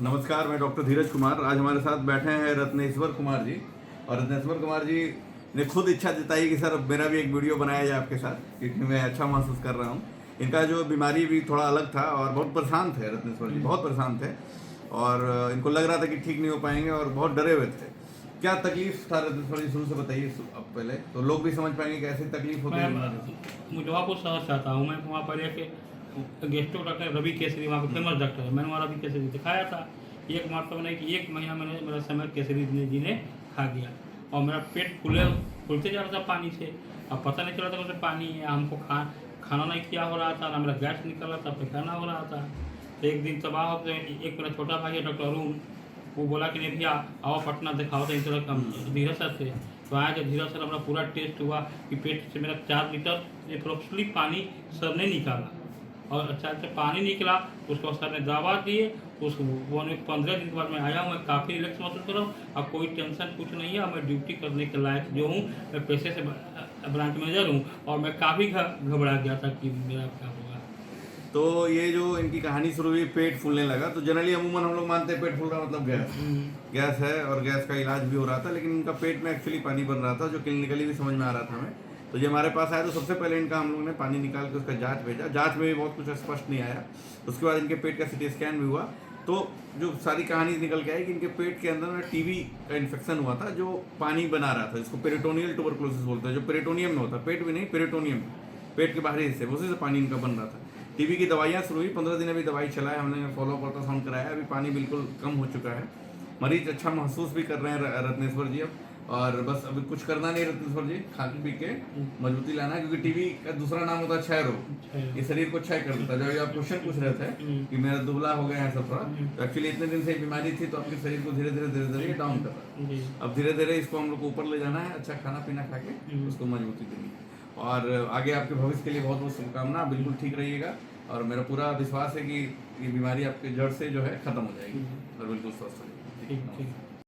नमस्कार, मैं डॉक्टर धीरज कुमार। आज हमारे साथ बैठे हैं रत्नेश्वर कुमार जी। और रत्नेश्वर कुमार जी ने खुद इच्छा जताई कि सर मेरा भी एक वीडियो बनाया जाए आपके साथ, क्योंकि मैं अच्छा महसूस कर रहा हूँ। इनका जो बीमारी भी थोड़ा अलग था और बहुत परेशान थे रत्नेश्वर जी, बहुत परेशान थे। और इनको लग रहा था कि ठीक नहीं हो पाएंगे और बहुत डरे हुए थे। क्या तकलीफ था रत्नेश्वर जी, शुरू से बताइए अब पहले, तो लोग भी समझ पाएंगे कि ऐसी तकलीफ होती है बीमारी से। मुजफ्फरपुर शहर से आता हूँ मैं। वहाँ पर एक गेस्टो डॉक्टर रवि केसरी, वहाँ पे फेमस डॉक्टर है। मैंने वहाँ रवि केसरी दिखाया था। एक मतलब नहीं कि एक महीना मैंने मेरा समय केसरी जी ने खा गया और मेरा पेट फूलते जा रहा था पानी से। अब पता नहीं चला था कि पानी है। हमको खाना नहीं किया हो रहा था, ना मेरा गैस निकल रहा था, पैखाना हो रहा था। तो एक दिन तबाह हो गए। एक मेरा छोटा भाई है डॉक्टर अरुण, वो बोला कि नहीं भैया आओ पटना दिखाओ तो इंटर कम धीरज सर से। तो आया जब धीरज सर अपना पूरा टेस्ट हुआ कि पेट से मेरा 4 लीटर अप्रोक्सली पानी सर ने निकाला। और अच्छा अच्छा पानी निकला, उसको सर ने दवा दिए। उस वो 15 दिन के बाद मैं आया हूँ। मैं काफ़ी रिलैक्स महसूस कर रहा हूँ। अब कोई टेंशन कुछ नहीं है। मैं ड्यूटी करने के लायक जो हूँ, मैं पेशे से ब्रांच मैनेजर हूँ। और मैं काफ़ी घबरा गया था कि मेरा क्या होगा। तो ये जो इनकी कहानी शुरू हुई, पेट फूलने लगा, तो जनरली अमूमन हम लोग मानते हैं पेट फूल रहा मतलब गैस है और गैस का इलाज भी हो रहा था। लेकिन इनका पेट में एक्चुअली पानी बन रहा था, जो क्लिनिकली भी समझ में आ रहा था हमें। तो ये हमारे पास आया तो सबसे पहले इनका हम लोग ने पानी निकाल के उसका जांच भेजा। जांच में भी बहुत कुछ स्पष्ट नहीं आया। उसके बाद इनके पेट का सिटी स्कैन भी हुआ। तो जो सारी कहानी निकल के आई कि इनके पेट के अंदर ना टीबी का इन्फेक्शन हुआ था, जो पानी बना रहा था, जिसको पेरिटोनियल ट्यूबरकुलोसिस बोलते हैं, जो पेरिटोनियम में होता है, पेट भी नहीं, पेरिटोनियम, पेट के बाहरी हिस्से, उसी से पानी इनका बन रहा था। टीबी की दवाइयाँ शुरू हुई, 15 दिन अभी दवाई चलाए, हमने फॉलो अल्ट्रासाउंड कराया, अभी पानी बिल्कुल कम हो चुका है। मरीज अच्छा महसूस भी कर रहे हैं रत्नेश्वर जी अब। और बस अभी कुछ करना नहीं रत्नेश्वर जी, खा पी के मजबूती लाना है, क्योंकि टीबी का दूसरा नाम होता है क्षय रोग। ये शरीर को क्षय कर देता है। जब आप क्वेश्चन पूछ रहे थे कि मेरा दुबला हो गया है सब थोड़ा, तो एक्चुअली इतने दिन से बीमारी थी, तो आपके शरीर को धीरे धीरे डाउन कर रहा है। अब धीरे धीरे इसको हम लोग को ऊपर ले जाना है, अच्छा खाना पीना खा के उसको मजबूती देनी है। और आगे आपके भविष्य के लिए बहुत बहुत शुभकामना। बिल्कुल ठीक रहिएगा और मेरा पूरा विश्वास है कि ये बीमारी आपके जड़ से जो है खत्म हो जाएगी और बिल्कुल स्वस्थ हो जाएगी। ठीक ठीक।